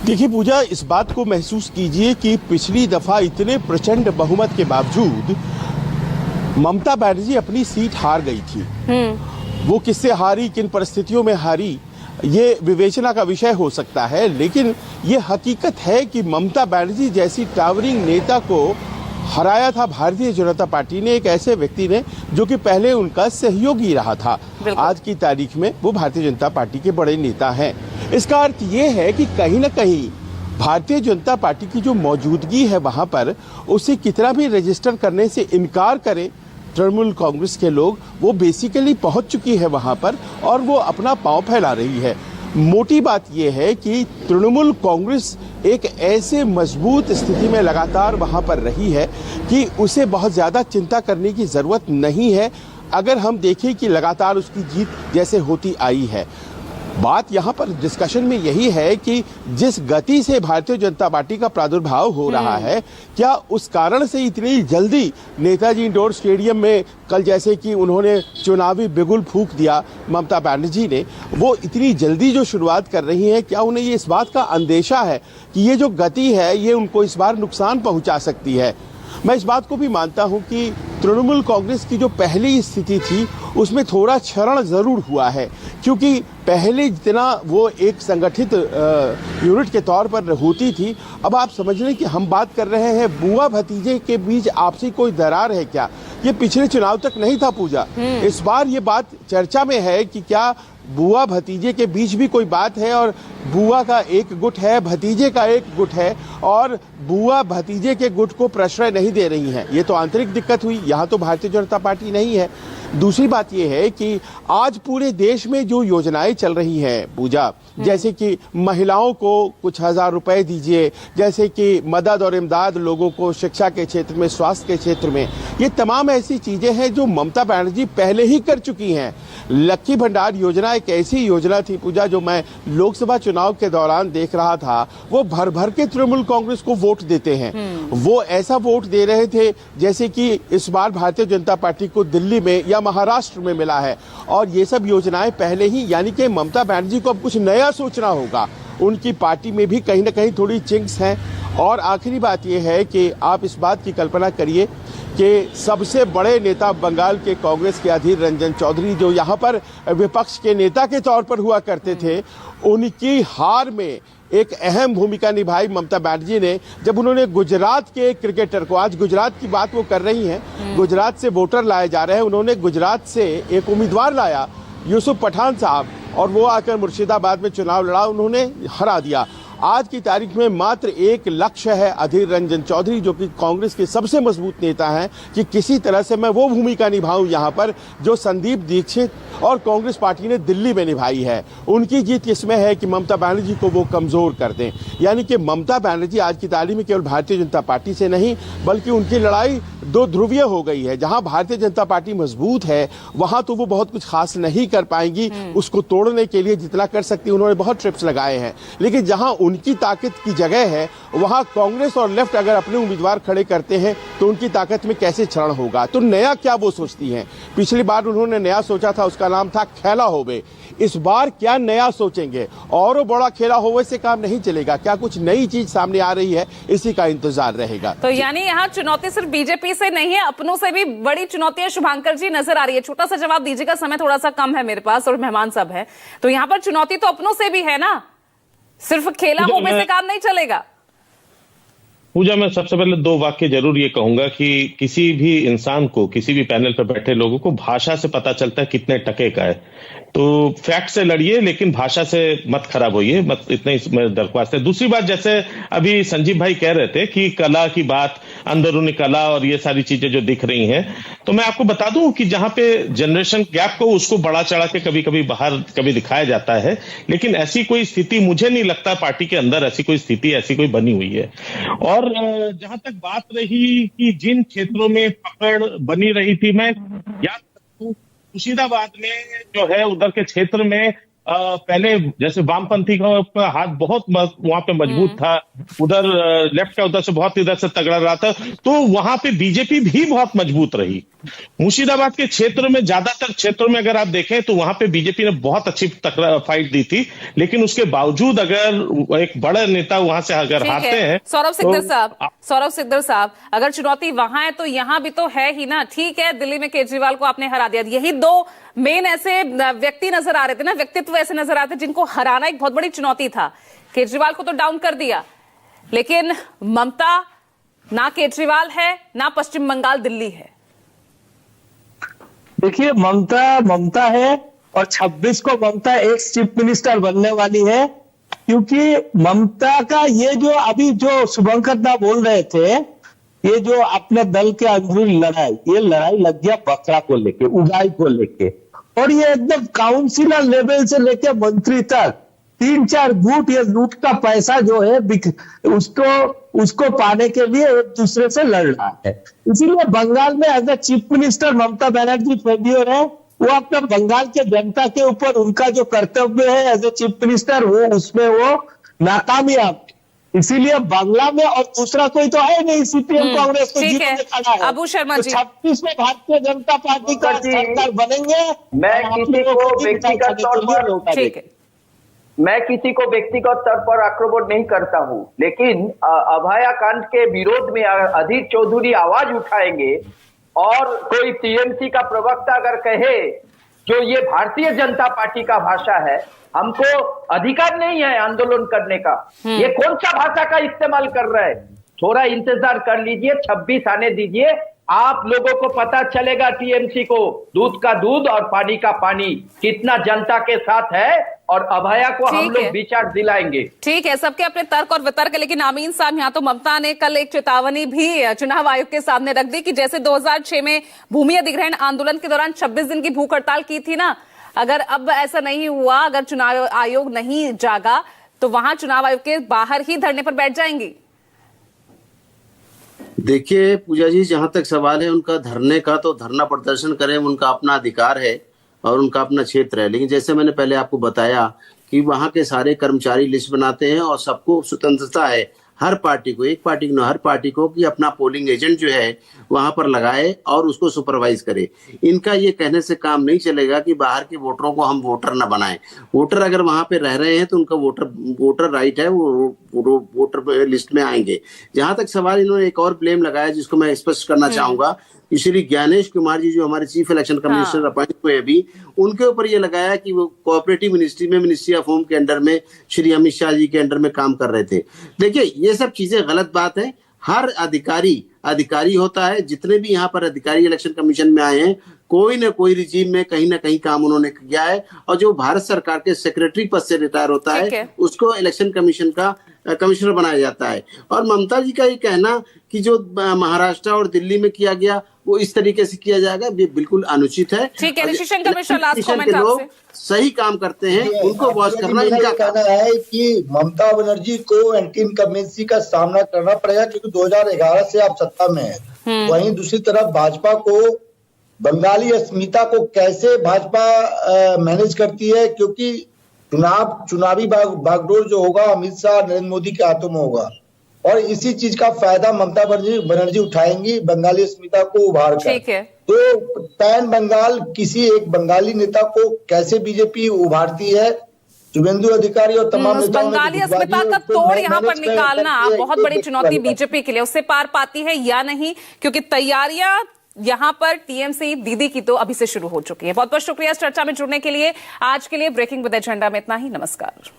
देखिए पूजा, इस बात को महसूस कीजिए कि पिछली दफा इतने प्रचंड बहुमत के बावजूद ममता बनर्जी अपनी सीट हार गई थी। वो किससे हारी, किन परिस्थितियों में हारी, ये विवेचना का विषय हो सकता है, लेकिन ये हकीकत है कि ममता बनर्जी जैसी टावरिंग नेता को हराया था भारतीय जनता पार्टी ने, एक ऐसे व्यक्ति ने जो कि पहले उनका सहयोगी रहा था। आज की तारीख में वो भारतीय जनता पार्टी के बड़े नेता हैं। इसका अर्थ ये है कि कहीं ना कहीं भारतीय जनता पार्टी की जो मौजूदगी है वहां पर, उसे कितना भी रजिस्टर करने से इनकार करें तृणमूल कांग्रेस के लोग, वो बेसिकली पहुंच चुकी है वहां पर और वो अपना पांव फैला रही है। मोटी बात यह है कि तृणमूल कांग्रेस एक ऐसे मजबूत स्थिति में लगातार वहां पर रही है कि उसे बहुत ज्यादा चिंता करने की जरूरत नहीं है, अगर हम देखें कि लगातार उसकी जीत जैसे होती आई है। बात यहाँ पर डिस्कशन में यही है कि जिस गति से भारतीय जनता पार्टी का प्रादुर्भाव हो रहा है, क्या उस कारण से इतनी जल्दी नेताजी इंडोर स्टेडियम में कल जैसे कि उन्होंने चुनावी बिगुल फूंक दिया ममता बनर्जी ने, वो इतनी जल्दी जो शुरुआत कर रही है, क्या उन्हें ये इस बात का अंदेशा है कि ये जो गति है ये उनको इस बार नुकसान पहुंचा सकती है? मैं इस बात को भी मानता हूं कि तृणमूल कांग्रेस की जो पहली स्थिति थी उसमें थोड़ा क्षरण जरूर हुआ है, क्योंकि पहले जितना वो एक संगठित यूनिट के तौर पर होती थी, अब आप समझ लें कि हम बात कर रहे हैं बुआ भतीजे के बीच आपसी कोई दरार है क्या? ये पिछले चुनाव तक नहीं था पूजा। इस बार ये बात चर्चा में है कि क्या बुआ भतीजे के बीच भी कोई बात है, और बुआ का एक गुट है, भतीजे का एक गुट है, और बुआ भतीजे के गुट को प्रश्रय नहीं दे रही हैं। ये तो आंतरिक दिक्कत हुई, यहाँ तो भारतीय जनता पार्टी नहीं है। दूसरी बात यह है कि आज पूरे देश में जो योजनाएं चल रही हैं पूजा, जैसे कि महिलाओं को कुछ हजार रुपए दीजिए, जैसे कि मदद और इमदाद लोगों को शिक्षा के क्षेत्र में, स्वास्थ्य के क्षेत्र में, ये तमाम ऐसी चीजें हैं जो ममता बनर्जी पहले ही कर चुकी हैं। लक्की भंडार योजना एक ऐसी योजना थी पूजा जो मैं लोकसभा चुनाव के दौरान देख रहा था, वो भर भर के तृणमूल कांग्रेस को वोट देते हैं। वो ऐसा वोट दे रहे थे जैसे कि इस बार भारतीय जनता पार्टी को दिल्ली में या महाराष्ट्र में मिला है। और ये सब योजनाएं पहले ही, यानी कि ममता बनर्जी को अब कुछ नया सोचना होगा। उनकी पार्टी में भी कहीं ना कहीं थोड़ी चिंक्स हैं। और आखिरी बात यह है कि आप इस बात की कल्पना करिए कि सबसे बड़े नेता बंगाल के कांग्रेस के अधीर रंजन चौधरी, जो यहाँ पर विपक्ष के नेता के तौर पर हुआ करते थे, उनकी हार में एक अहम भूमिका निभाई ममता बनर्जी ने, जब उन्होंने गुजरात के एक क्रिकेटर को, आज गुजरात की बात वो कर रही हैं, गुजरात से वोटर लाए जा रहे हैं, उन्होंने गुजरात से एक उम्मीदवार लाया, यूसुफ पठान साहब, और वो आकर मुर्शिदाबाद में चुनाव लड़ा, उन्होंने हरा दिया। आज की तारीख में मात्र एक लक्ष्य है अधीर रंजन चौधरी, जो कि कांग्रेस के सबसे मजबूत नेता हैं, कि किसी तरह से मैं वो भूमिका निभाऊं यहाँ पर जो संदीप दीक्षित और कांग्रेस पार्टी ने दिल्ली में निभाई है। उनकी जीत इसमें है कि ममता बनर्जी को वो कमजोर कर दें। यानी कि ममता बनर्जी आज की तारीख में केवल भारतीय जनता पार्टी से नहीं, बल्कि उनकी लड़ाई दो ध्रुवीय हो गई है। जहां भारतीय जनता पार्टी मजबूत है वहां तो वो बहुत कुछ खास नहीं कर पाएंगी। उसको तोड़ने के लिए जितना कर सकती उन्होंने बहुत ट्रिप्स लगाए हैं, लेकिन जहां उनकी ताकत की जगह है वहां कांग्रेस और लेफ्ट अगर अपने उम्मीदवार खड़े करते हैं तो उनकी ताकत में कैसे क्षरण होगा। तो नया क्या वो सोचती हैं? पिछली बार उन्होंने नया सोचा था, उसका नाम था खेला होवे। इस बार क्या नया सोचेंगे? और बड़ा खेला होवे से काम नहीं चलेगा। क्या कुछ नई चीज सामने आ रही है? इसी का इंतजार रहेगा। तो यानी यहाँ चुनौती सिर्फ बीजेपी से नहीं है, अपनों से भी बड़ी चुनौतियां शुभांकर जी नजर आ रही है। छोटा सा जवाब दीजिएगा, समय थोड़ा सा कम है मेरे पास और मेहमान सब है, तो यहाँ पर चुनौती तो अपनों से भी है ना, सिर्फ खेला होवे से काम नहीं चलेगा। पूजा, मैं सबसे पहले दो वाक्य जरूर ये कहूंगा कि किसी भी इंसान को, किसी भी पैनल पर बैठे लोगों को भाषा से पता चलता है कितने टके का है। तो फैक्ट से लड़िए, लेकिन भाषा से मत खराब होइए, मत, इतना ही दरख्वास्त है। दूसरी बात, जैसे अभी संजीव भाई कह रहे थे कि कला की बात, अंदरूनी कला और ये सारी चीजें जो दिख रही हैं, तो मैं आपको बता दूं कि जहां पे जनरेशन गैप को उसको बढ़ा चढ़ा के कभी कभी बाहर कभी दिखाया जाता है, लेकिन ऐसी कोई स्थिति मुझे नहीं लगता पार्टी के अंदर ऐसी कोई स्थिति ऐसी कोई बनी हुई है। और जहां तक बात रही कि जिन क्षेत्रों में पकड़ बनी रही थी, मैं याद मुर्शिदाबाद में जो है उधर के क्षेत्र में पहले जैसे वामपंथी का हाथ बहुत वहां पे मजबूत था, उधर लेफ्ट का उधर से बहुत इधर से तगड़ा रहा था, तो वहां पे बीजेपी भी बहुत मजबूत रही। मुर्शिदाबाद के क्षेत्र में, ज्यादातर क्षेत्रों में अगर आप देखें तो वहां पे बीजेपी ने बहुत अच्छी फाइट दी थी, लेकिन उसके बावजूद अगर एक बड़ा नेता वहां से अगर हारते हैं। सौरभ सिकदर साहब, अगर चुनौती वहां है तो यहां भी तो है ही ना। ठीक है, दिल्ली में केजरीवाल को आपने हरा दिया, यही दो मेन ऐसे व्यक्ति नजर आ रहे थे ना, व्यक्तित्व ऐसे नजर आते जिनको हराना एक बहुत बड़ी चुनौती था। केजरीवाल को तो डाउन कर दिया, लेकिन ममता ना केजरीवाल है ना पश्चिम बंगाल दिल्ली है। देखिए, ममता है और 26 को ममता एक्स चीफ मिनिस्टर बनने वाली है, क्योंकि ममता का ये जो अभी जो शुभंकर दा बोल रहे थे, ये जो अपने दल के अंदरूनी लड़ाई, ये लड़ाई लग गया बकरा को लेके, उगाई को लेके, और ये एकदम काउंसिलर लेवल से लेके मंत्री तक 3-4 गुट ये लूट का पैसा जो है उसको पाने के लिए एक दूसरे से लड़ रहा है। इसीलिए बंगाल में as a chief minister Mamata Banerjee failure है। वो अपना बंगाल के जनता के ऊपर उनका जो कर्तव्य है एज ए चीफ मिनिस्टर, वो उसमें वो नाकामयाब। इसीलिए बांग्ला में, और दूसरा कोई तो है नहीं, सीपीएम कांग्रेस को जीतने खड़ा है। अबू शर्मा जी, 26 में भारतीय जनता पार्टी का सरकार बनेंगे। मैं किसी को व्यक्तिगत तौर पर ठीक है, मैं किसी को व्यक्तिगत तौर पर आक्रोश नहीं करता हूं, लेकिन अभया कांड के विरोध में अधीर चौधरी आवाज उठाएंगे और कोई टीएमसी का प्रवक्ता अगर कहे जो ये भारतीय जनता पार्टी का भाषा है, हमको अधिकार नहीं है आंदोलन करने का, ये कौन सा भाषा का इस्तेमाल कर रहा है? थोड़ा इंतजार कर लीजिए, 26 आने दीजिए, आप लोगों को पता चलेगा टीएमसी को दूध का दूध और पानी का पानी कितना जनता के साथ है, और अभया को हम लोग विचार दिलाएंगे। ठीक है, सबके अपने तर्क और वितर्क, लेकिन आमीन साहब, यहाँ तो ममता ने कल एक चेतावनी भी चुनाव आयोग के सामने रख दी कि जैसे 2006 में भूमि अधिग्रहण आंदोलन के दौरान 26 दिन की भूख हड़ताल की थी ना, अगर अब ऐसा नहीं हुआ, अगर चुनाव आयोग नहीं जागा तो वहां चुनाव आयोग के बाहर ही धरने पर बैठ जाएंगी। देखिए पूजा जी, जहां तक सवाल है उनका धरने का, तो धरना प्रदर्शन करें, उनका अपना अधिकार है और उनका अपना क्षेत्र है। लेकिन जैसे मैंने पहले आपको बताया कि वहां के सारे कर्मचारी लिस्ट बनाते हैं और सबको स्वतंत्रता है, हर पार्टी को, एक पार्टी को, हर पार्टी को, कि अपना पोलिंग एजेंट जो है वहां पर लगाए और उसको सुपरवाइज करे। इनका ये कहने से काम नहीं चलेगा कि बाहर के वोटरों को हम वोटर न बनाएं। वोटर अगर वहां पे रह रहे हैं तो उनका वोटर राइट है, वो वोटर लिस्ट में आएंगे। जहां तक सवाल इन्होंने एक और ब्लेम लगाया जिसको मैं स्पष्ट करना चाहूंगा, श्री ज्ञानेश कुमार जी जो हमारे चीफ इलेक्शन कमिश्नर अपॉइंट हुए अभी, उनके ऊपर ये लगाया कि वो कोऑपरेटिव मिनिस्ट्री में, मिनिस्ट्री ऑफ होम के अंडर में, श्री अमित शाह जी के अंडर में काम कर रहे थे। देखिए, ये सब चीजें गलत बात है। हर अधिकारी होता है। जितने भी यहाँ पर अधिकारी इलेक्शन कमीशन में आए हैं, कोई न कोई रिजीम में कहीं ना कहीं काम उन्होंने किया है, और जो भारत सरकार के सेक्रेटरी पद से रिटायर होता है उसको इलेक्शन कमीशन का कमिश्नर बनाया जाता है। और ममता जी का ये कहना कि जो महाराष्ट्र और दिल्ली में किया गया वो इस तरीके से किया जाएगा, ये बिल्कुल अनुचित है। ठीक है, ऋषि शंकर मिश्रा, लास्ट कमेंट आपसे। सही काम करते हैं, उनको वॉच करना इनका कहना है कि ममता बनर्जी को एंटी इनकम्बेंसी का सामना करना पड़ेगा, क्योंकि 2011 से आप सत्ता में है। वहीं दूसरी तरफ भाजपा को, बंगाली अस्मिता को कैसे भाजपा मैनेज करती है, क्योंकि चुनावी बागडोर जो होगा अमित शाह नरेंद्र मोदी के हाथों में होगा, और इसी चीज का फायदा ममता बनर्जी उठाएंगी बंगाली अस्मिता को उभार कर। तो पैन बंगाल किसी एक बंगाली नेता को कैसे बीजेपी उभारती है, शुभेंदु अधिकारी और तमाम बंगाली अस्मिता का तोड़ यहाँ पर निकालना बहुत बड़ी चुनौती बीजेपी के लिए, उससे पार पाती है या नहीं, क्योंकि तैयारियां यहां पर टीएमसी दीदी की तो अभी से शुरू हो चुकी है। बहुत बहुत शुक्रिया इस चर्चा में जुड़ने के लिए। आज के लिए ब्रेकिंग विद एजेंडा में इतना ही। नमस्कार।